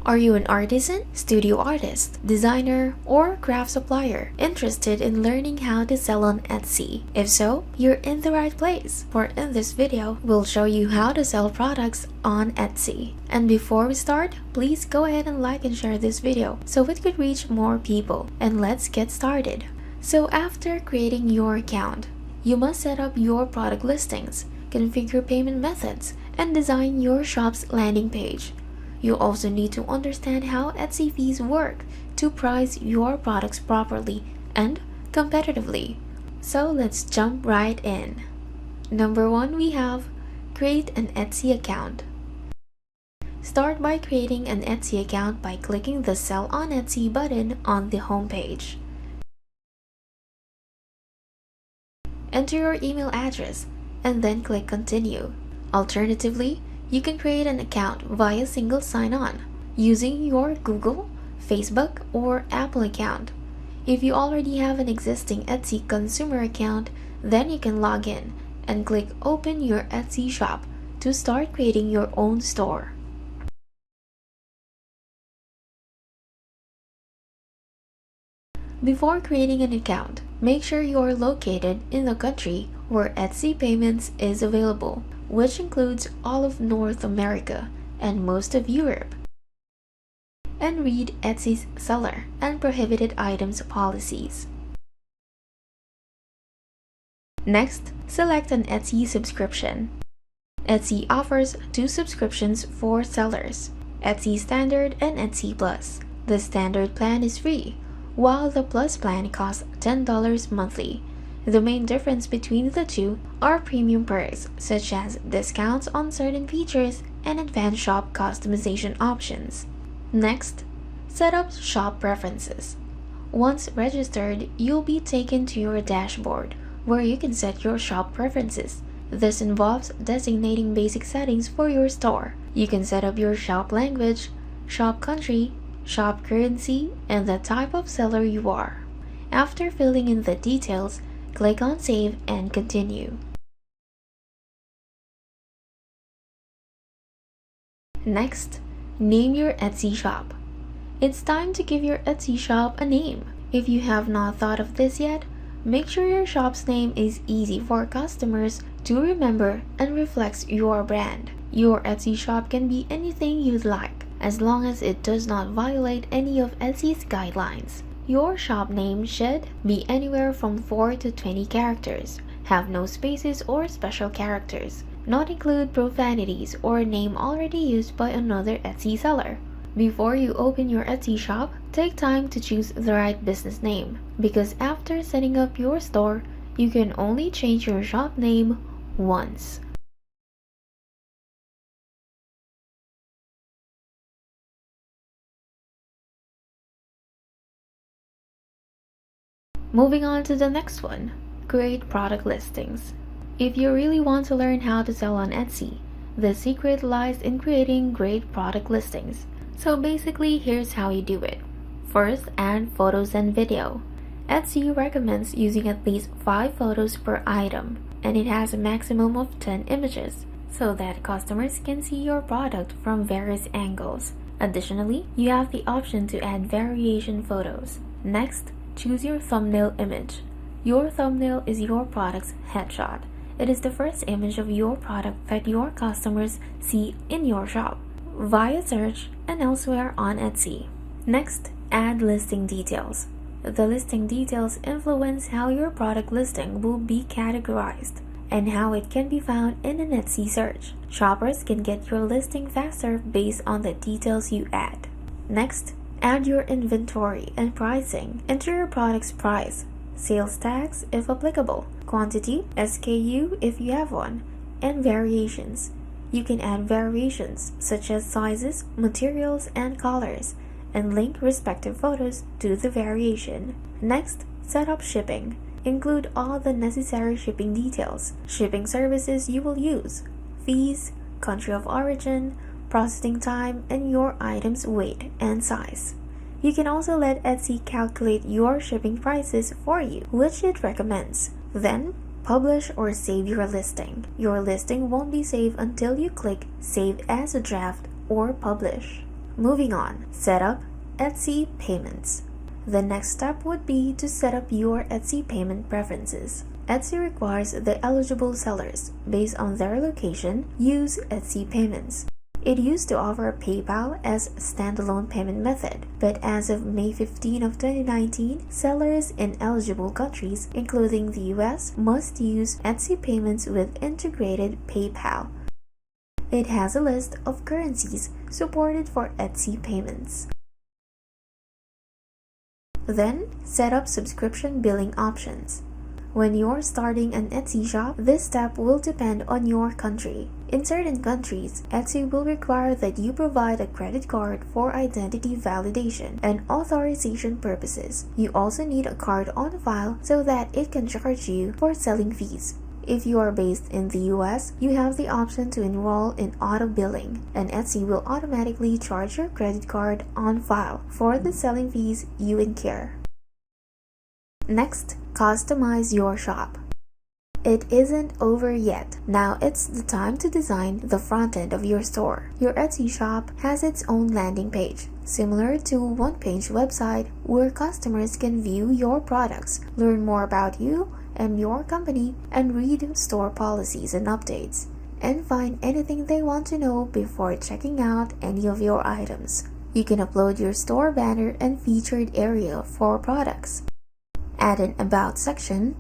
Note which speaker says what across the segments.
Speaker 1: Are you an artisan, studio artist, designer, or craft supplier interested in learning how to sell on Etsy? If so, you're in the right place, for in this video, we'll show you how to sell products on Etsy. And before we start, please go ahead and like and share this video so it could reach more people. And let's get started. So after creating your account, you must set up your product listings, configure payment methods, and design your shop's landing page. You also need to understand how Etsy fees work to price your products properly and competitively. So let's jump right in. Number 1, we have create an Etsy account. Start by creating an Etsy account by clicking the Sell on Etsy button on the home page. Enter your email address and then click Continue. Alternatively, you can create an account via single sign-on using your Google, Facebook, or Apple account. If you already have an existing Etsy consumer account, then you can log in and click Open your Etsy shop to start creating your own store. Before creating an account, make sure you are located in the country where Etsy payments is available, which includes all of North America and most of Europe. And read Etsy's seller and prohibited items policies. Next, select an Etsy subscription. Etsy offers 2 subscriptions for sellers, Etsy Standard and Etsy Plus. The Standard plan is free, while the Plus plan costs $10 monthly. The main difference between the two are premium perks such as discounts on certain features and advanced shop customization options. Next, set up shop preferences. Once registered, you'll be taken to your dashboard where you can set your shop preferences. This involves designating basic settings for your store. You can set up your shop language, shop country, shop currency, and the type of seller you are. After filling in the details, click on Save and Continue. Next, name your Etsy shop. It's time to give your Etsy shop a name. If you have not thought of this yet, make sure your shop's name is easy for customers to remember and reflects your brand. Your Etsy shop can be anything you'd like, as long as it does not violate any of Etsy's guidelines. Your shop name should be anywhere from 4 to 20 characters, have no spaces or special characters, not include profanities or a name already used by another Etsy seller. Before you open your Etsy shop, take time to choose the right business name, because after setting up your store, you can only change your shop name once. Moving on to the next one, create product listings. If you really want to learn how to sell on Etsy, the secret lies in creating great product listings. So basically, here's how you do it. First, add photos and video. Etsy recommends using at least 5 photos per item, and it has a maximum of 10 images, so that customers can see your product from various angles. Additionally, you have the option to add variation photos. Next, choose your thumbnail image. Your thumbnail is your product's headshot. It is the first image of your product that your customers see in your shop, via search and elsewhere on Etsy. Next, add listing details. The listing details influence how your product listing will be categorized and how it can be found in an Etsy search. Shoppers can get your listing faster based on the details you add. Next, add your inventory and pricing. Enter your product's price, sales tax if applicable, quantity, SKU if you have one, and variations. You can add variations such as sizes, materials, and colors, and link respective photos to the variation. Next, set up shipping. Include all the necessary shipping details, shipping services you will use, fees, country of origin, processing time, and your item's weight and size. You can also let Etsy calculate your shipping prices for you, which it recommends. Then, publish or save your listing. Your listing won't be saved until you click Save as a Draft or Publish. Moving on, set up Etsy payments. The next step would be to set up your Etsy payment preferences. Etsy requires the eligible sellers, based on their location, use Etsy payments. It used to offer PayPal as a standalone payment method, but as of May 15 of 2019, sellers in eligible countries, including the US, must use Etsy payments with integrated PayPal. It has a list of currencies supported for Etsy payments. Then, set up subscription billing options. When you're starting an Etsy shop, this step will depend on your country. In certain countries, Etsy will require that you provide a credit card for identity validation and authorization purposes. You also need a card on file so that it can charge you for selling fees. If you are based in the US, you have the option to enroll in auto billing, and Etsy will automatically charge your credit card on file for the selling fees you incur. Next, customize your shop. It isn't over yet. Now it's the time to design the front end of your store. Your Etsy shop has its own landing page, similar to a one-page website where customers can view your products, learn more about you and your company, and read store policies and updates, and find anything they want to know before checking out any of your items. You can upload your store banner and featured area for products, add an About section,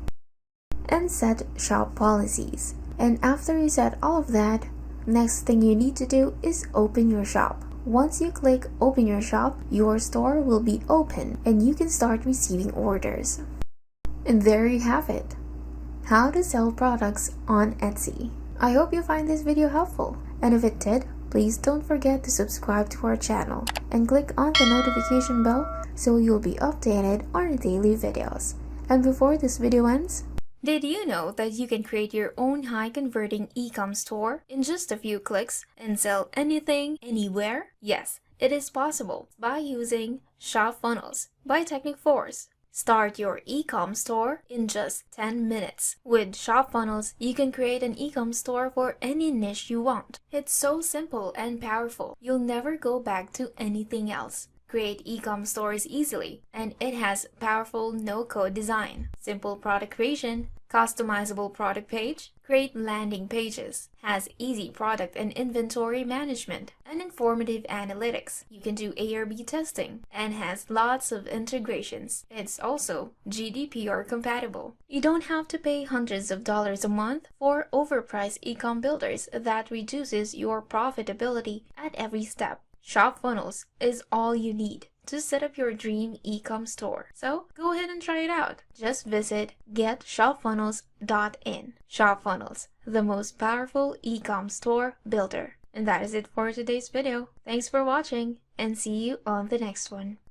Speaker 1: and set shop policies. And after you set all of that, next thing you need to do is open your shop. Once you click Open Your Shop, your store will be open and you can start receiving orders. And there you have it. How to sell products on Etsy. I hope you find this video helpful. And if it did, please don't forget to subscribe to our channel and click on the notification bell so you'll be updated on our daily videos. And before this video ends, did you know that you can create your own high-converting e-com store in just a few clicks and sell anything, anywhere? Yes, it is possible by using Shop Funnels by Technic Force. Start your e-com store in just 10 minutes. With Shop Funnels, you can create an e-com store for any niche you want. It's so simple and powerful, you'll never go back to anything else. Create e-com stores easily, and it has powerful no-code design, simple product creation, customizable product page, create landing pages, has easy product and inventory management, and informative analytics. You can do A/B testing, and has lots of integrations. It's also GDPR compatible. You don't have to pay hundreds of dollars a month for overpriced e-com builders that reduces your profitability at every step. Shop Funnels is all you need to set up your dream e-com store. So go ahead and try it out. Just visit getshopfunnels.in. Shop Funnels, the most powerful e-com store builder. And that is it for today's video. Thanks for watching and see you on the next one.